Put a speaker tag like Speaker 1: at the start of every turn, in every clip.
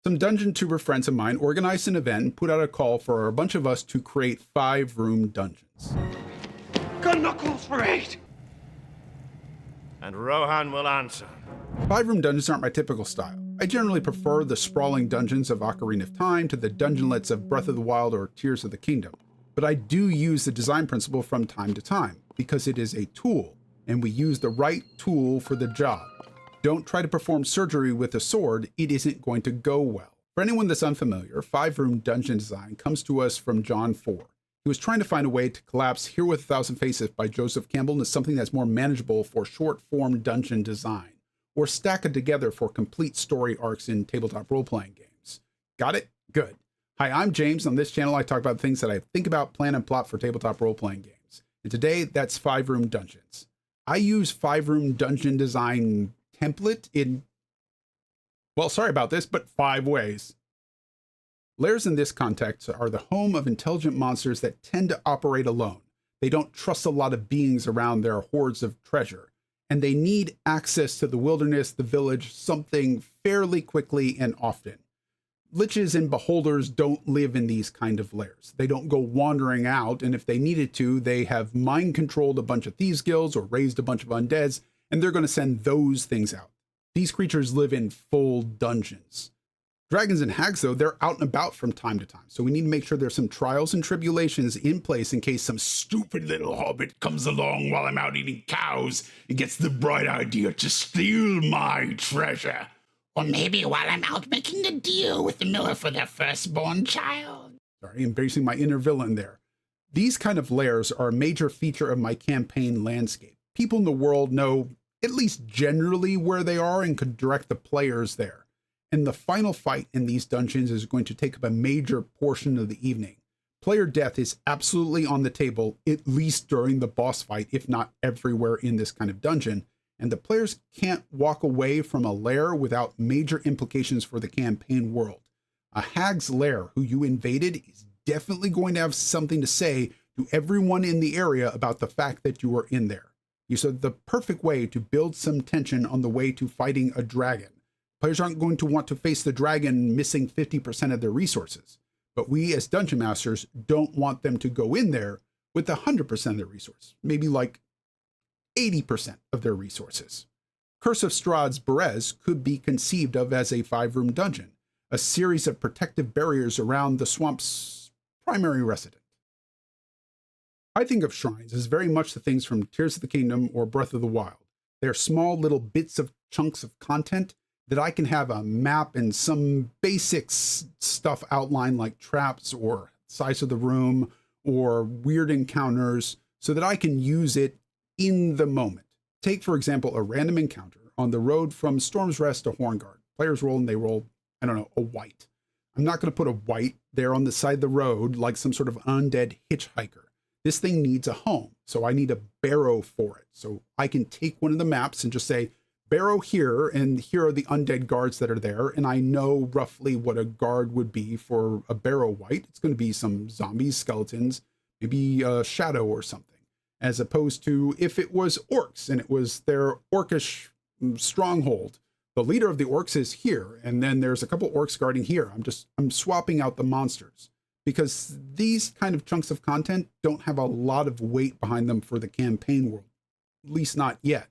Speaker 1: Some dungeon tuber friends of mine organized an event and put out a call for a bunch of us to create 5-room dungeons.
Speaker 2: Got knuckles for 8!
Speaker 3: And Rohan will answer.
Speaker 1: 5-room dungeons aren't my typical style. I generally prefer the sprawling dungeons of Ocarina of Time to the dungeonlets of Breath of the Wild or Tears of the Kingdom. But I do use the design principle from time to time, because it is a tool, and we use the right tool for the job. Don't try to perform surgery with a sword, it isn't going to go well. For anyone that's unfamiliar, 5-room dungeon design comes to us from John 4. He was trying to find a way to collapse Here with a Thousand Faces by Joseph Campbell into something that's more manageable for short-form dungeon design, or stack it together for complete story arcs in tabletop role-playing games. Got it? Good. Hi, I'm James. On this channel, I talk about things that I think about, plan, and plot for tabletop role-playing games. And today, that's 5-room dungeons. I use 5-room dungeon design template in, well, sorry about this, but 5 ways. Lairs in this context are the home of intelligent monsters that tend to operate alone. They don't trust a lot of beings around their hordes of treasure, and they need access to the wilderness, the village, something fairly quickly and often. Liches and beholders don't live in these kind of lairs. They don't go wandering out, and if they needed to, they have mind-controlled a bunch of thieves guilds or raised a bunch of undeads, and they're going to send those things out. These creatures live in full dungeons. Dragons and hags, though, they're out and about from time to time, so we need to make sure there's some trials and tribulations in place in case some stupid little hobbit comes along while I'm out eating cows and gets the bright idea to steal my treasure.
Speaker 4: Or maybe while I'm out making a deal with the miller for their firstborn child.
Speaker 1: Sorry, embracing my inner villain there. These kind of lairs are a major feature of my campaign landscape. People in the world know, at least generally, where they are and could direct the players there. And the final fight in these dungeons is going to take up a major portion of the evening. Player death is absolutely on the table, at least during the boss fight, if not everywhere in this kind of dungeon. And the players can't walk away from a lair without major implications for the campaign world. A hag's lair who you invaded is definitely going to have something to say to everyone in the area about the fact that you were in there. You said the perfect way to build some tension on the way to fighting a dragon. Players aren't going to want to face the dragon missing 50% of their resources, but we as dungeon masters don't want them to go in there with 100% of their resources, maybe like 80% of their resources. Curse of Strahd's Berez could be conceived of as a 5-room dungeon, a series of protective barriers around the swamp's primary resident. I think of shrines as very much the things from Tears of the Kingdom or Breath of the Wild. They're small little bits of chunks of content that I can have a map and some basics stuff outlined like traps or size of the room or weird encounters so that I can use it in the moment. Take, for example, a random encounter on the road from Storm's Rest to Horngard. Players roll and they roll, I don't know, a white. I'm not going to put a white there on the side of the road like some sort of undead hitchhiker. This thing needs a home, so I need a barrow for it. So I can take one of the maps and just say, barrow here, and here are the undead guards that are there, and I know roughly what a guard would be for a barrow white. It's going to be some zombies, skeletons, maybe a shadow or something, as opposed to if it was orcs and it was their orcish stronghold. The leader of the orcs is here, and then there's a couple orcs guarding here. I'm swapping out the monsters, because these kind of chunks of content don't have a lot of weight behind them for the campaign world, at least not yet.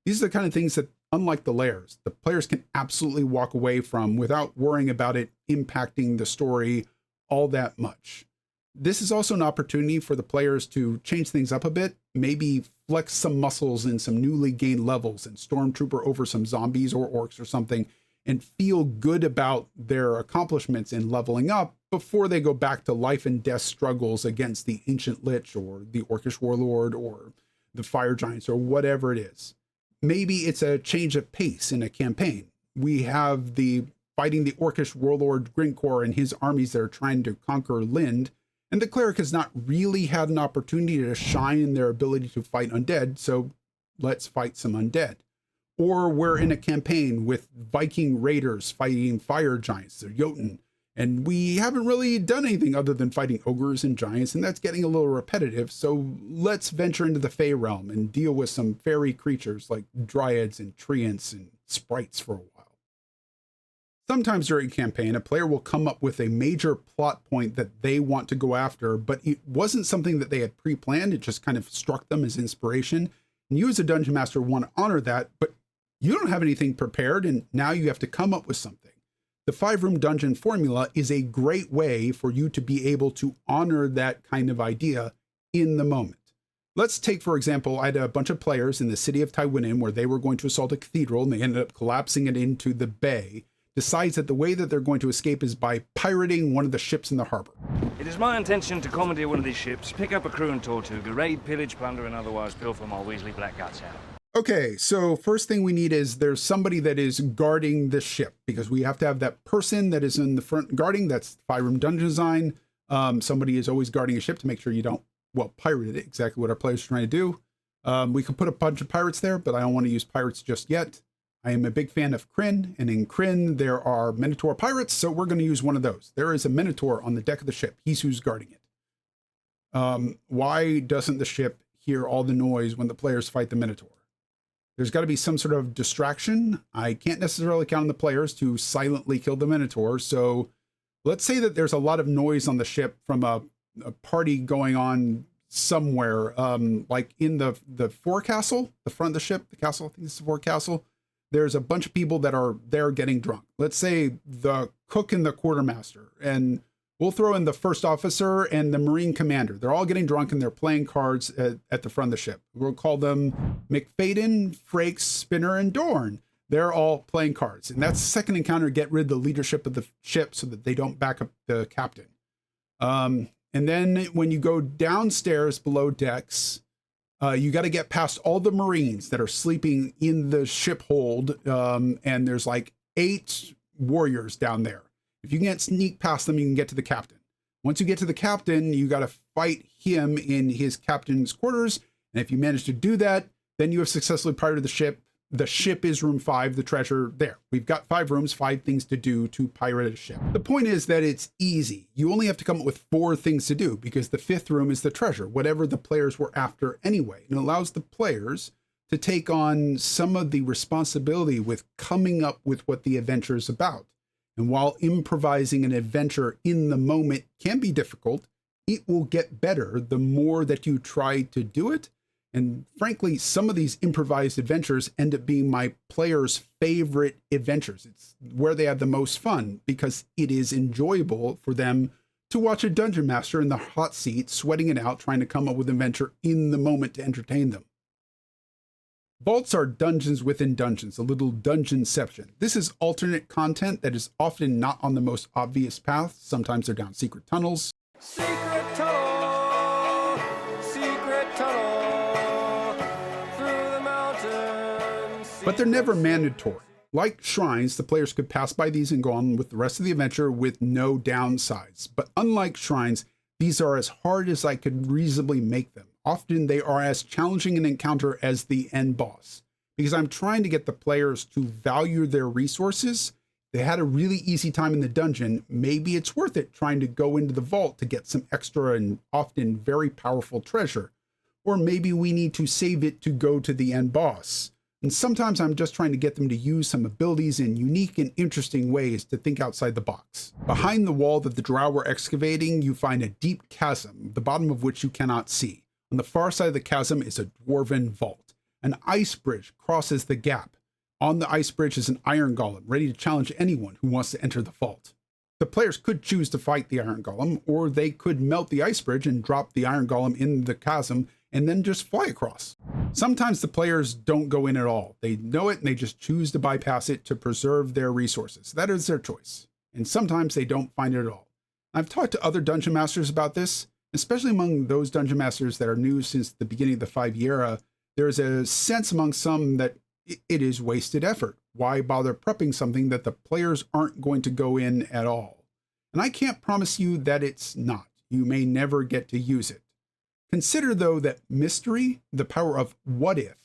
Speaker 1: These are the kind of things that, unlike the lairs, the players can absolutely walk away from without worrying about it impacting the story all that much. This is also an opportunity for the players to change things up a bit, maybe flex some muscles in some newly gained levels and stormtrooper over some zombies or orcs or something, and feel good about their accomplishments in leveling up before they go back to life and death struggles against the ancient lich or the orcish warlord or the fire giants or whatever it is. Maybe it's a change of pace in a campaign. We have the fighting the orcish warlord Grinkor and his armies that are trying to conquer Lind, and the cleric has not really had an opportunity to shine in their ability to fight undead, so let's fight some undead. Or we're in a campaign with Viking raiders fighting fire giants, they're Jotun, and we haven't really done anything other than fighting ogres and giants, and that's getting a little repetitive, so let's venture into the Fey realm and deal with some fairy creatures like dryads and treants and sprites for a while. Sometimes during a campaign, a player will come up with a major plot point that they want to go after, but it wasn't something that they had pre-planned. It just kind of struck them as inspiration. And you as a dungeon master want to honor that, but you don't have anything prepared, and now you have to come up with something. The 5-room dungeon formula is a great way for you to be able to honor that kind of idea in the moment. Let's take, for example, I had a bunch of players in the city of Tywinin where they were going to assault a cathedral, and they ended up collapsing it into the bay. Decides that the way that they're going to escape is by pirating one of the ships in the harbor.
Speaker 5: It is my intention to commandeer one of these ships, pick up a crew and Tortuga, raid, pillage, plunder, and otherwise pilfer my Weasley black guts out.
Speaker 1: Okay, so first thing we need is there's somebody that is guarding the ship, because we have to have that person that is in the front guarding. That's 5-room dungeon design. Somebody is always guarding a ship to make sure you don't, well, pirate it, exactly what our players are trying to do. We could put a bunch of pirates there, but I don't want to use pirates just yet. I am a big fan of Kryn, and in Kryn there are Minotaur pirates, so we're going to use one of those. There is a Minotaur on the deck of the ship. He's who's guarding it. Why doesn't the ship hear all the noise when the players fight the Minotaur? There's got to be some sort of distraction. I can't necessarily count on the players to silently kill the Minotaur, so let's say that there's a lot of noise on the ship from a party going on somewhere, like in the forecastle, the front of the ship, the castle, I think it's the forecastle. There's a bunch of people that are there getting drunk. Let's say the cook and the quartermaster, and we'll throw in the first officer and the marine commander. They're all getting drunk and they're playing cards at the front of the ship. We'll call them McFadden, Frakes, Spinner, and Dorn. They're all playing cards. And that's the second encounter, get rid of the leadership of the ship so that they don't back up the captain. And then when you go downstairs below decks, you got to get past all the Marines that are sleeping in the ship hold. And there's like 8 warriors down there. If you can't sneak past them, you can get to the captain. Once you get to the captain, you got to fight him in his captain's quarters. And if you manage to do that, then you have successfully pirated the ship. The ship is room 5, the treasure there. We've got 5 rooms, 5 things to do to pirate a ship. The point is that it's easy. You only have to come up with 4 things to do, because the 5th room is the treasure, whatever the players were after anyway. And it allows the players to take on some of the responsibility with coming up with what the adventure is about. And while improvising an adventure in the moment can be difficult, it will get better the more that you try to do it. And frankly, some of these improvised adventures end up being my players' favorite adventures. It's where they have the most fun, because it is enjoyable for them to watch a dungeon master in the hot seat, sweating it out, trying to come up with an adventure in the moment to entertain them. Vaults are dungeons within dungeons, a little dungeonception. This is alternate content that is often not on the most obvious path. Sometimes they're down secret tunnels.
Speaker 6: Secret tunnel, through the mountains.
Speaker 1: But they're never mandatory. Like shrines, the players could pass by these and go on with the rest of the adventure with no downsides. But unlike shrines, these are as hard as I could reasonably make them. Often they are as challenging an encounter as the end boss, because I'm trying to get the players to value their resources. They had a really easy time in the dungeon. Maybe it's worth it trying to go into the vault to get some extra and often very powerful treasure. Or maybe we need to save it to go to the end boss. And sometimes I'm just trying to get them to use some abilities in unique and interesting ways to think outside the box. Behind the wall that the drow were excavating, you find a deep chasm, the bottom of which you cannot see. On the far side of the chasm is a dwarven vault. An ice bridge crosses the gap. On the ice bridge is an iron golem, ready to challenge anyone who wants to enter the vault. The players could choose to fight the iron golem, or they could melt the ice bridge and drop the iron golem in the chasm and then just fly across. Sometimes the players don't go in at all. They know it and they just choose to bypass it to preserve their resources. That is their choice. And sometimes they don't find it at all. I've talked to other dungeon masters about this, especially among those dungeon masters that are new since the beginning of the 5e era. There's a sense among some that it is wasted effort. Why bother prepping something that the players aren't going to go in at all? And I can't promise you that it's not. You may never get to use it. Consider, though, that mystery, the power of what if,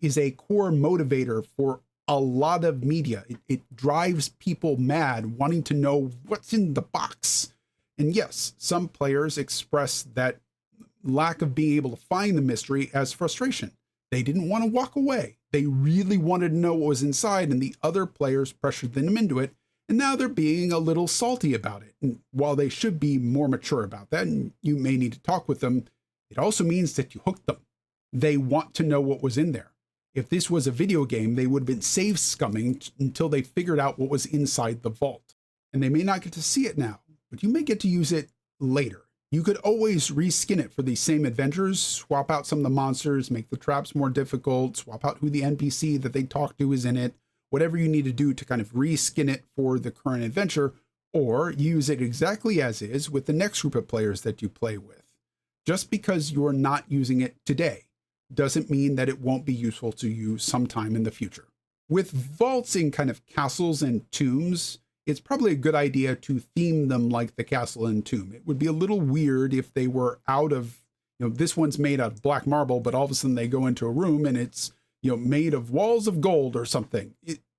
Speaker 1: is a core motivator for a lot of media. It drives people mad, wanting to know what's in the box. And yes, some players express that lack of being able to find the mystery as frustration. They didn't want to walk away. They really wanted to know what was inside, and the other players pressured them into it, And now they're being a little salty about it. And while they should be more mature about that, and you may need to talk with them, it also means that you hooked them. They want to know what was in there. If this was a video game, they would have been save scumming until they figured out what was inside the vault. And they may not get to see it now, but you may get to use it later. You could always reskin it for these same adventures, swap out some of the monsters, make the traps more difficult, swap out who the NPC that they talk to is in it, whatever you need to do to kind of reskin it for the current adventure, or use it exactly as is with the next group of players that you play with. Just because you're not using it today doesn't mean that it won't be useful to you sometime in the future. With vaults in kind of castles and tombs, it's probably a good idea to theme them like the castle and tomb. It would be a little weird if they were out of, this one's made out of black marble, but all of a sudden they go into a room and it's, made of walls of gold or something.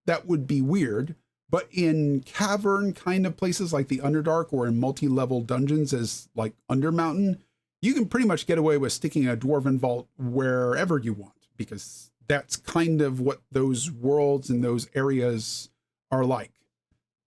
Speaker 1: That would be weird. But in cavern kind of places like the Underdark, or in multi-level dungeons as like Undermountain, you can pretty much get away with sticking a dwarven vault wherever you want, because that's kind of what those worlds and those areas are like.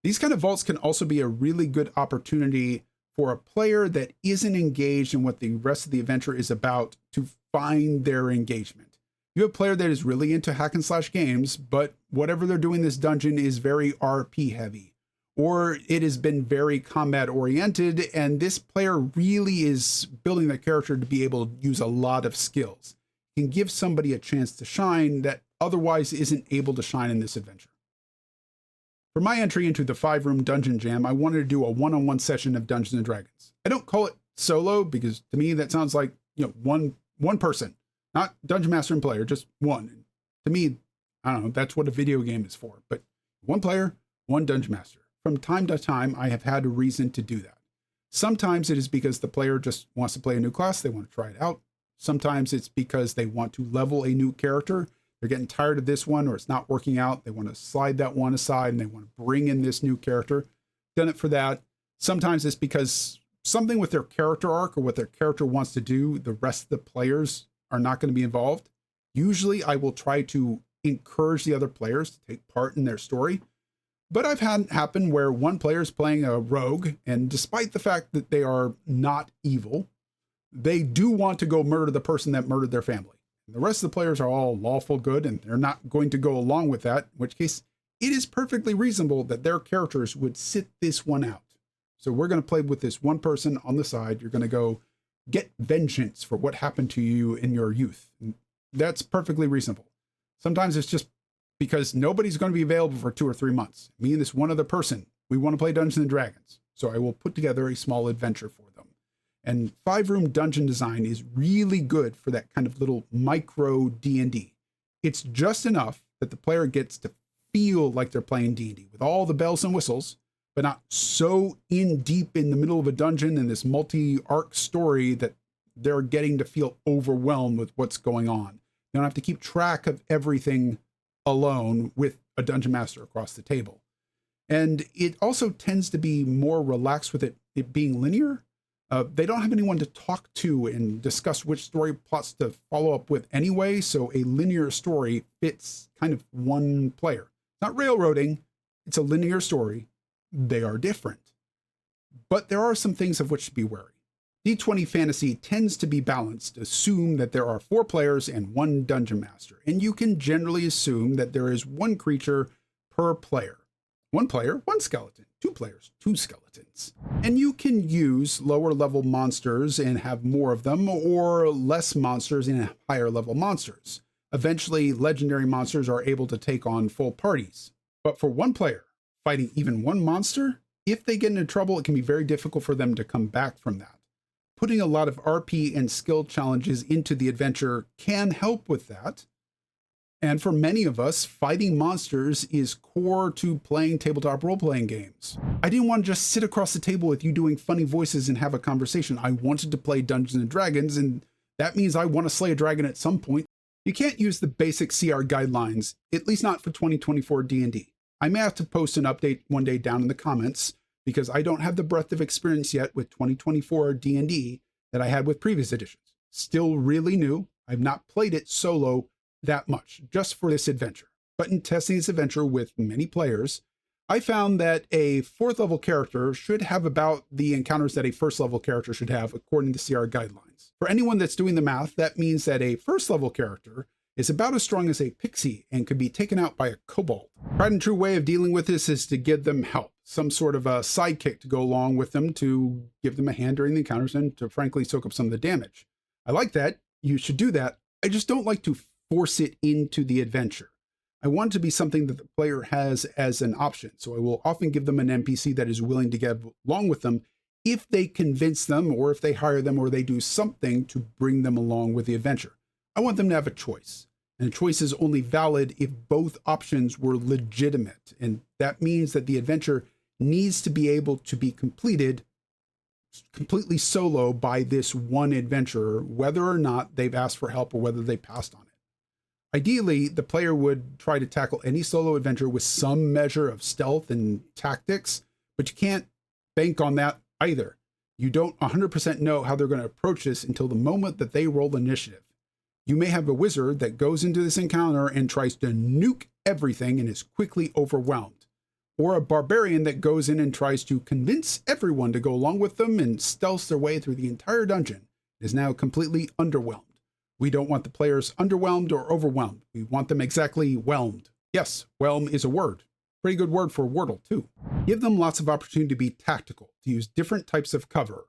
Speaker 1: These kind of vaults can also be a really good opportunity for a player that isn't engaged in what the rest of the adventure is about to find their engagement. You have a player that is really into hack and slash games, but whatever they're doing in this dungeon is very RP heavy, or it has been very combat oriented, and this player really is building their character to be able to use a lot of skills. It can give somebody a chance to shine that otherwise isn't able to shine in this adventure. For my entry into the 5-room dungeon jam, I wanted to do a one-on-one session of Dungeons and Dragons. I don't call it solo because to me that sounds like, one person. Not dungeon master and player, just one. And to me, I don't know, that's what a video game is for. But one player, one dungeon master. From time to time, I have had a reason to do that. Sometimes it is because the player just wants to play a new class, they want to try it out. Sometimes it's because they want to level a new character. They're getting tired of this one, or it's not working out. They want to slide that one aside and they want to bring in this new character. Done it for that. Sometimes it's because something with their character arc or what their character wants to do, the rest of the players are not going to be involved. Usually I will try to encourage the other players to take part in their story. But I've had it happen where one player is playing a rogue, and despite the fact that they are not evil, they do want to go murder the person that murdered their family. And the rest of the players are all lawful good, and they're not going to go along with that, in which case it is perfectly reasonable that their characters would sit this one out. So we're going to play with this one person on the side. You're going to go get vengeance for what happened to you in your youth. And that's perfectly reasonable. Sometimes it's just because nobody's going to be available for 2 or 3 months. Me and this one other person, we want to play Dungeons and Dragons. So I will put together a small adventure for them. And 5-room dungeon design is really good for that kind of little micro D&D. It's just enough that the player gets to feel like they're playing D&D with all the bells and whistles, but not so in deep in the middle of a dungeon and this multi-arc story that they're getting to feel overwhelmed with what's going on. They don't have to keep track of everything alone with a dungeon master across the table. And it also tends to be more relaxed with it being linear. They don't have anyone to talk to and discuss which story plots to follow up with anyway, so a linear story fits kind of one player. Not railroading, it's a linear story. They are different. But there are some things of which to be wary. D20 fantasy tends to be balanced. Assume that there are 4 players and 1 dungeon master, and you can generally assume that there is 1 creature per player. 1 player, 1 skeleton. 2 players, 2 skeletons. And you can use lower level monsters and have more of them, or less monsters and higher level monsters. Eventually, legendary monsters are able to take on full parties. But for 1 player, fighting even 1 monster, if they get into trouble, it can be very difficult for them to come back from that. Putting a lot of RP and skill challenges into the adventure can help with that. And for many of us, fighting monsters is core to playing tabletop role-playing games. I didn't want to just sit across the table with you doing funny voices and have a conversation. I wanted to play Dungeons & Dragons, and that means I want to slay a dragon at some point. You can't use the basic CR guidelines, at least not for 2024 D&D. I may have to post an update one day down in the comments, because I don't have the breadth of experience yet with 2024 D&D that I had with previous editions. Still really new. I've not played it solo that much, just for this adventure. But in testing this adventure with many players, I found that a 4th level character should have about the encounters that a 1st level character should have according to CR guidelines. For anyone that's doing the math, that means that a 1st level character is about as strong as a pixie and could be taken out by a kobold. Tried and true way of dealing with this is to give them help, some sort of a sidekick to go along with them to give them a hand during the encounters and to frankly soak up some of the damage. I like that. You should do that. I just don't like to force it into the adventure. I want it to be something that the player has as an option. So I will often give them an NPC that is willing to get along with them if they convince them or if they hire them or they do something to bring them along with the adventure. I want them to have a choice. And a choice is only valid if both options were legitimate. And that means that the adventure needs to be able to be completed completely solo by this one adventurer, whether or not they've asked for help or whether they passed on it. Ideally, the player would try to tackle any solo adventure with some measure of stealth and tactics, but you can't bank on that either. You don't 100% know how they're going to approach this until the moment that they roll initiative. You may have a wizard that goes into this encounter and tries to nuke everything and is quickly overwhelmed, or a barbarian that goes in and tries to convince everyone to go along with them and stealths their way through the entire dungeon, is now completely underwhelmed. We don't want the players underwhelmed or overwhelmed. We want them exactly whelmed. Yes, whelm is a word. Pretty good word for Wordle, too. Give them lots of opportunity to be tactical, to use different types of cover.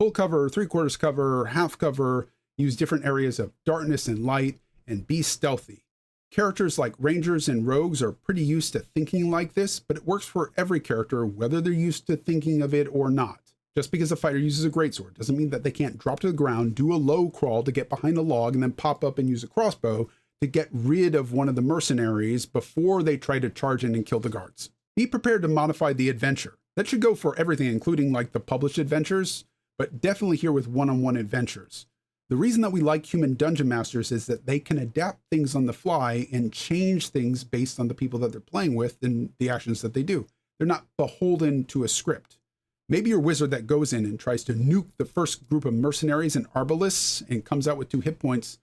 Speaker 1: Full cover, 3/4 cover, half cover, use different areas of darkness and light, and be stealthy. Characters like rangers and rogues are pretty used to thinking like this, but it works for every character, whether they're used to thinking of it or not. Just because a fighter uses a greatsword doesn't mean that they can't drop to the ground, do a low crawl to get behind a log, and then pop up and use a crossbow to get rid of one of the mercenaries before they try to charge in and kill the guards. Be prepared to modify the adventure. That should go for everything, including like the published adventures, but definitely here with one-on-one adventures. The reason that we like human dungeon masters is that they can adapt things on the fly and change things based on the people that they're playing with and the actions that they do. They're not beholden to a script. Maybe your wizard that goes in and tries to nuke the first group of mercenaries and arbalists and comes out with 2 hit points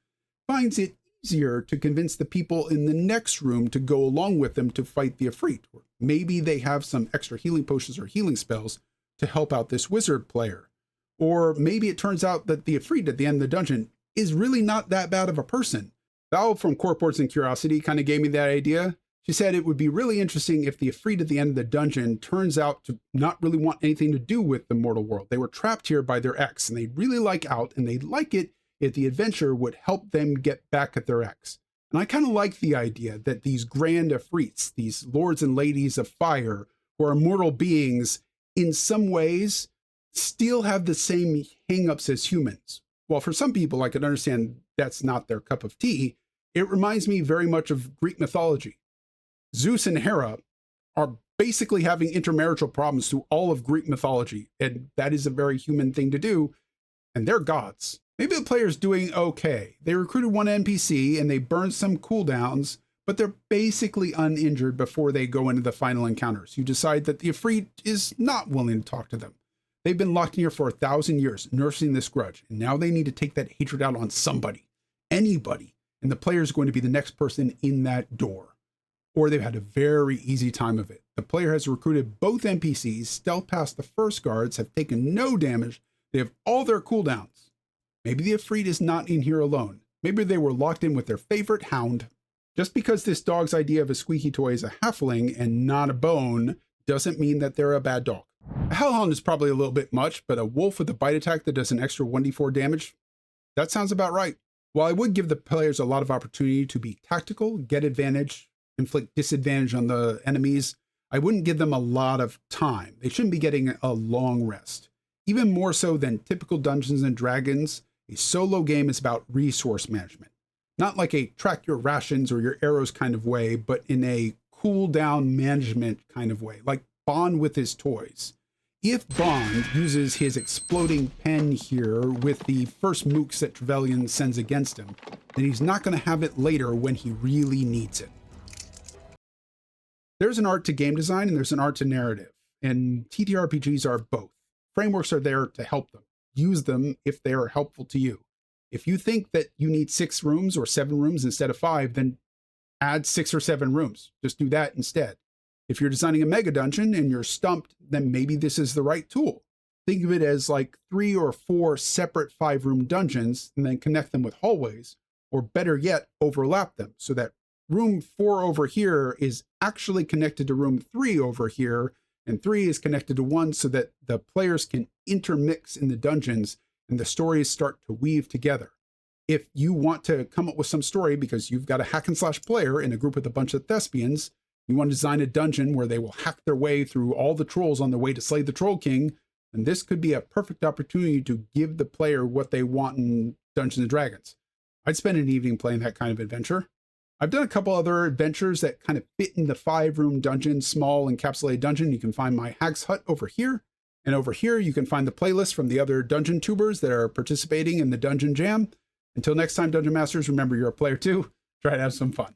Speaker 1: finds it easier to convince the people in the next room to go along with them to fight the Ifrit. Or maybe they have some extra healing potions or healing spells to help out this wizard player. Or maybe it turns out that the Ifrit at the end of the dungeon is really not that bad of a person. Val from Corkboards and Curiosity kind of gave me that idea. She said it would be really interesting if the Ifrit at the end of the dungeon turns out to not really want anything to do with the mortal world. They were trapped here by their ex, and they'd really like out, and they'd like it if the adventure would help them get back at their ex. And I kind of like the idea that these grand Ifrits, these lords and ladies of fire, who are mortal beings, in some ways still have the same hang-ups as humans. While for some people, I could understand that's not their cup of tea, it reminds me very much of Greek mythology. Zeus and Hera are basically having intermarital problems through all of Greek mythology, and that is a very human thing to do, and they're gods. Maybe the player's doing okay. They recruited 1 NPC and they burned some cooldowns, but they're basically uninjured before they go into the final encounters. You decide that the Ifrit is not willing to talk to them. They've been locked in here for 1,000 years, nursing this grudge, and now they need to take that hatred out on somebody, anybody, and the player is going to be the next person in that door. Or they've had a very easy time of it. The player has recruited both NPCs, stealth past the first guards, have taken no damage, they have all their cooldowns. Maybe the Ifrit is not in here alone. Maybe they were locked in with their favorite hound. Just because this dog's idea of a squeaky toy is a halfling and not a bone doesn't mean that they're a bad dog. A hellhound is probably a little bit much, but a wolf with a bite attack that does an extra 1d4 damage, that sounds about right. While I would give the players a lot of opportunity to be tactical, get advantage, inflict disadvantage on the enemies, I wouldn't give them a lot of time. They shouldn't be getting a long rest. Even more so than typical Dungeons and Dragons, a solo game is about resource management. Not like a track your rations or your arrows kind of way, but in a cooldown management kind of way, like Bond with his toys. If Bond uses his exploding pen here with the first mooks that Trevelyan sends against him, then he's not going to have it later when he really needs it. There's an art to game design and there's an art to narrative, and TTRPGs are both. Frameworks are there to help them. Use them if they are helpful to you. If you think that you need 6 rooms or 7 rooms instead of 5, then add 6 or 7 rooms. Just do that instead. If you're designing a mega dungeon and you're stumped, then maybe this is the right tool. Think of it as like 3 or 4 separate 5-room dungeons and then connect them with hallways, or better yet, overlap them so that room 4 over here is actually connected to room 3 over here, and 3 is connected to 1 so that the players can intermix in the dungeons and the stories start to weave together. If you want to come up with some story because you've got a hack and slash player in a group with a bunch of thespians, you want to design a dungeon where they will hack their way through all the trolls on their way to slay the Troll King, and this could be a perfect opportunity to give the player what they want in Dungeons & Dragons. I'd spend an evening playing that kind of adventure. I've done a couple other adventures that kind of fit in the 5-room dungeon, small encapsulated dungeon. You can find my Hag's Hut over here. And over here, you can find the playlist from the other dungeon tubers that are participating in the Dungeon Jam. Until next time, Dungeon Masters, remember you're a player too. Try to have some fun.